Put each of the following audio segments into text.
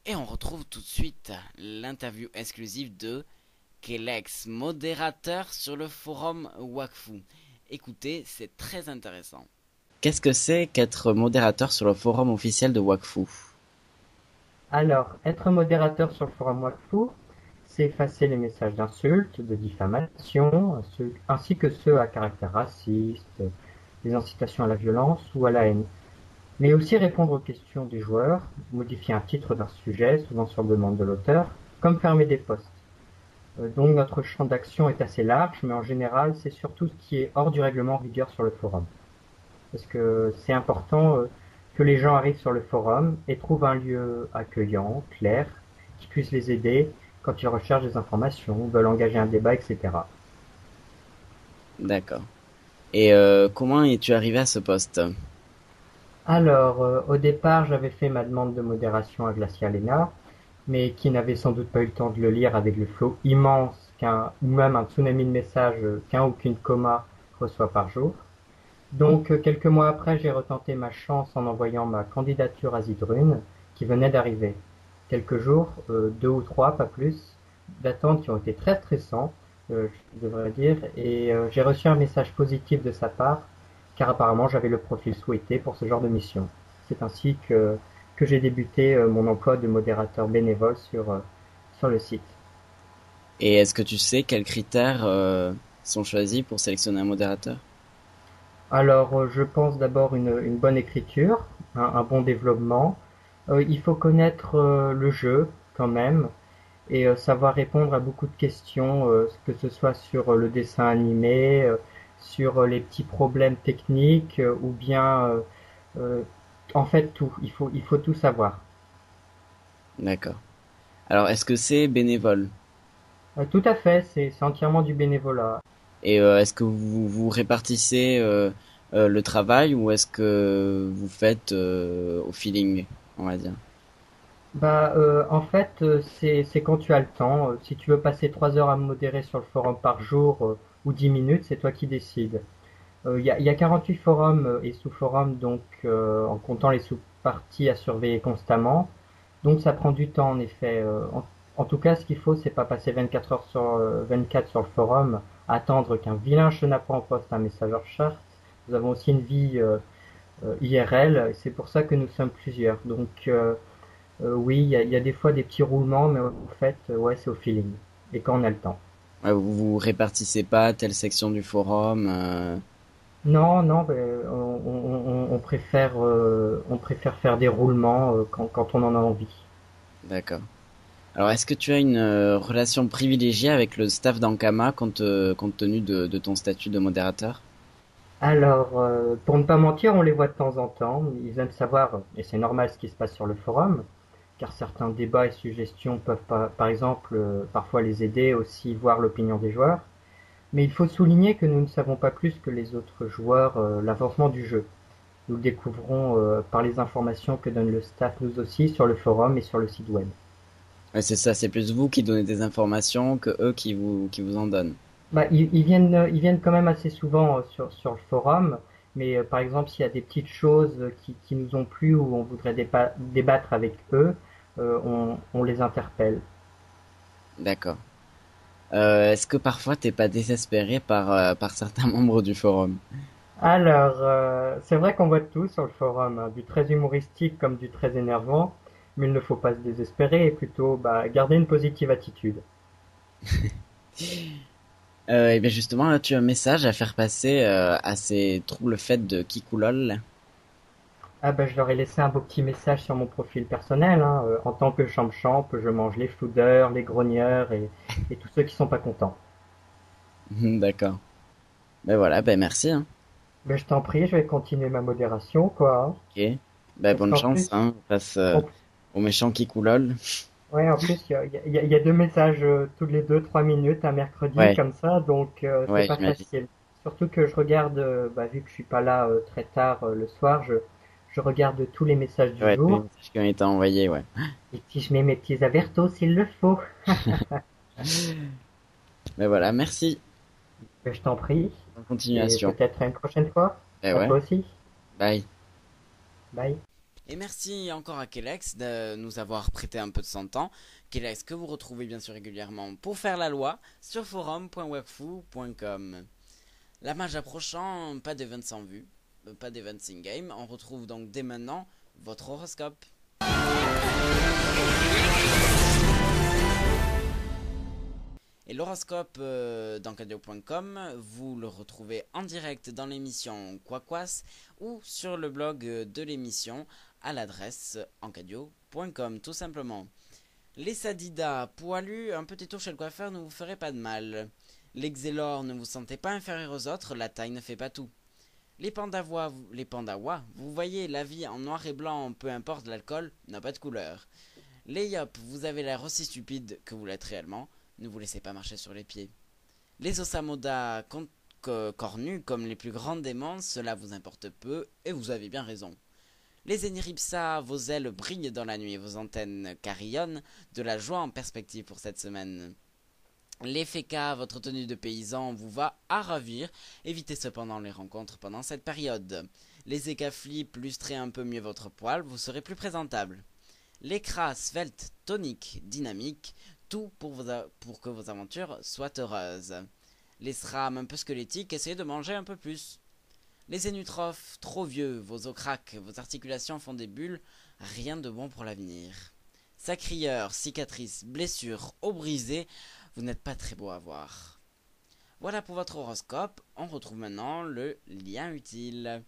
Et on retrouve tout de suite l'interview exclusive de Kelex, modérateur sur le forum Wakfu. Écoutez, c'est très intéressant. Qu'est-ce que c'est qu'être modérateur sur le forum officiel de Wakfu? Alors, être modérateur sur le forum Wakfu, c'est effacer les messages d'insultes, de diffamation, ainsi que ceux à caractère raciste, les incitations à la violence ou à la haine. Mais aussi répondre aux questions des joueurs, modifier un titre d'un sujet, souvent sur demande de l'auteur, comme fermer des posts. Donc notre champ d'action est assez large, mais en général, c'est surtout ce qui est hors du règlement en vigueur sur le forum. Parce que c'est important que les gens arrivent sur le forum et trouvent un lieu accueillant, clair, qui puisse les aider quand ils recherchent des informations, veulent engager un débat, etc. D'accord. Et comment es-tu arrivé à ce poste? Alors, au départ, j'avais fait ma demande de modération à Glacialena, mais qui n'avait sans doute pas eu le temps de le lire avec le flot immense ou même un tsunami de messages qu'un ou qu'une coma reçoit par jour. Donc, quelques mois après, j'ai retenté ma chance en envoyant ma candidature à Zidrune, qui venait d'arriver. Quelques jours, deux ou trois, pas plus, d'attente qui ont été très stressants, je devrais dire, et j'ai reçu un message positif de sa part, car apparemment j'avais le profil souhaité pour ce genre de mission. C'est ainsi que j'ai débuté mon emploi de modérateur bénévole sur le site. Et est-ce que tu sais quels critères sont choisis pour sélectionner un modérateur? Alors, je pense d'abord une bonne écriture, un bon développement. Il faut connaître le jeu quand même et savoir répondre à beaucoup de questions, que ce soit sur le dessin animé, sur les petits problèmes techniques ou bien euh, en fait tout. Il faut tout savoir. D'accord. Alors, est-ce que c'est bénévole? Tout à fait, c'est entièrement du bénévolat. Et est-ce que vous vous répartissez le travail ou est-ce que vous faites au feeling, on va dire? Bah, en fait, c'est quand tu as le temps. Si tu veux passer 3 heures à modérer sur le forum par jour ou 10 minutes, c'est toi qui décides. Il y a 48 forums et sous-forums, donc en comptant les sous-parties à surveiller constamment. Donc ça prend du temps en effet. En tout cas, ce qu'il faut, c'est pas passer 24 heures sur 24 sur le forum, attendre qu'un vilain chenapan poste un message hors charte. Nous avons aussi une vie IRL, et c'est pour ça que nous sommes plusieurs. Donc oui, il y a des fois des petits roulements, mais en fait, ouais, c'est au feeling. Et quand on a le temps. Ouais, vous vous répartissez pas telle section du forum. Non, non, ben, on préfère faire des roulements quand on en a envie. D'accord. Alors, est-ce que tu as une relation privilégiée avec le staff d'Ankama compte tenu de ton statut de modérateur? Alors, pour ne pas mentir, on les voit de temps en temps. Ils aiment savoir, et c'est normal ce qui se passe sur le forum, car certains débats et suggestions peuvent par exemple parfois les aider aussi voir l'opinion des joueurs. Mais il faut souligner que nous ne savons pas plus que les autres joueurs l'avancement du jeu. Nous le découvrons par les informations que donne le staff nous aussi sur le forum et sur le site web. Ouais, c'est ça, c'est plus vous qui donnez des informations que eux qui vous en donnent. Bah, ils viennent quand même assez souvent sur le forum, mais par exemple, s'il y a des petites choses qui nous ont plu ou on voudrait débattre avec eux, on les interpelle. D'accord. Est-ce que parfois t'es pas désespéré par certains membres du forum? Alors, c'est vrai qu'on voit tout sur le forum, hein, du très humoristique comme du très énervant, mais il ne faut pas se désespérer et plutôt bah, garder une positive attitude. Et bien justement, as-tu un message à faire passer à ces troubles faits de Kikulol? Ah bah, je leur ai laissé un beau petit message sur mon profil personnel, hein, en tant que champ-champ, je mange les floudeurs, les grogneurs et tous ceux qui sont pas contents. D'accord. Ben voilà, ben merci, hein. Ben, je t'en prie, je vais continuer ma modération, quoi, hein. Ok. Ben Parce bonne qu'en chance, plus, hein, face en, au méchant Kikulol. ouais, en plus, il y a deux messages toutes les 2, 3 minutes un mercredi Ouais, comme ça, donc c'est ouais, pas j'imagine. facile. Surtout que je regarde, bah, vu que je suis pas là très tard le soir, je regarde tous les messages du Ouais, tous les jour, messages qui ont été envoyés, ouais. et puis je mets mes petits avertos s'il le faut. Ben voilà, merci. Ben, je t'en prie, Bonne et continuation. peut-être à une prochaine fois. Ben À ouais, toi aussi. bye. Bye. Et merci encore à Kelex de nous avoir prêté un peu de son temps. Kelex que vous retrouvez bien sûr régulièrement pour faire la loi sur forum.wakfu.com. La mage approchant, pas d'events sans vue, pas d'events in-game. On retrouve donc dès maintenant votre horoscope. Et l'horoscope d'Encadio.com, vous le retrouvez en direct dans l'émission Quacquas ou sur le blog de l'émission à l'adresse encadio.com tout simplement. Les sadidas poilus, un petit tour chez le coiffeur ne vous ferait pas de mal. Les xélors, ne vous sentez pas inférieur aux autres, la taille ne fait pas tout. Les pandawas, vous voyez la vie en noir et blanc, peu importe l'alcool, n'a pas de couleur. Les yop, vous avez l'air aussi stupide que vous l'êtes réellement. Ne vous laissez pas marcher sur les pieds. Les osamoda cornus comme les plus grandes démences, cela vous importe peu et vous avez bien raison. Les eniripsa, vos ailes brillent dans la nuit et vos antennes carillonnent, de la joie en perspective pour cette semaine. Les fécas, votre tenue de paysan vous va à ravir, évitez cependant les rencontres pendant cette période. Les écaflips, lustrez un peu mieux votre poil, vous serez plus présentable. Les cras, sveltes, toniques, dynamiques, tout pour que vos aventures soient heureuses. Les srams un peu squelettiques, essayez de manger un peu plus. Les énutrophes, trop vieux, vos os craquent, vos articulations font des bulles, rien de bon pour l'avenir. Sacrieurs, cicatrices, blessures, os brisés, vous n'êtes pas très beau à voir. Voilà pour votre horoscope, on retrouve maintenant le lien utile.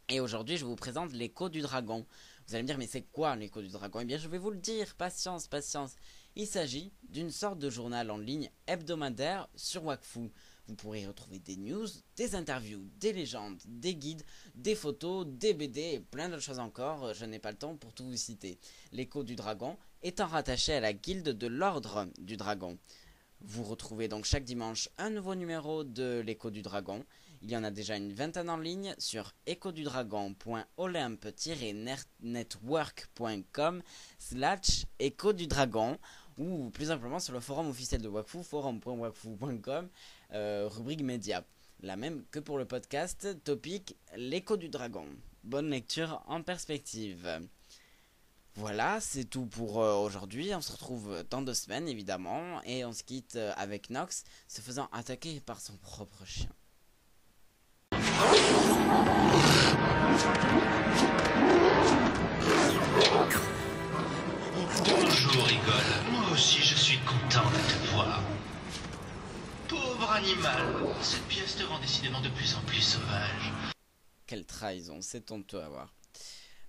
Et aujourd'hui, je vous présente l'écho du dragon. Vous allez me dire, mais c'est quoi l'écho du dragon? Eh bien, je vais vous le dire, patience, patience. Il s'agit d'une sorte de journal en ligne hebdomadaire sur Wakfu. Vous pourrez y retrouver des news, des interviews, des légendes, des guides, des photos, des BD et plein d'autres choses encore. Je n'ai pas le temps pour tout vous citer. L'écho du dragon étant rattaché à la guilde de l'ordre du dragon. Vous retrouvez donc chaque dimanche un nouveau numéro de l'écho du dragon. Il y en a déjà une vingtaine en ligne sur echodudragon.olympe-network.com/écho du dragon ou plus simplement sur le forum officiel de Wakfu, forum.wakfu.com, rubrique média. La même que pour le podcast topic l'écho du dragon. Bonne lecture en perspective. Voilà, c'est tout pour aujourd'hui. On se retrouve dans 2 semaines évidemment et on se quitte avec Nox se faisant attaquer par son propre chien. Bonjour Rigole, moi aussi je suis content de te voir. Pauvre animal, cette pièce te rend décidément de plus en plus sauvage. Quelle trahison, c'est honteux à voir.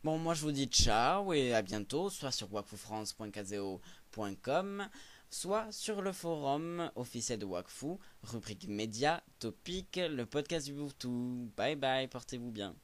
Bon, moi je vous dis ciao et à bientôt, soit sur wakfufrance.kazeo.com, soit sur le forum officiel de Wakfu, rubrique média, topic, le podcast du Boutou. Bye bye, portez-vous bien.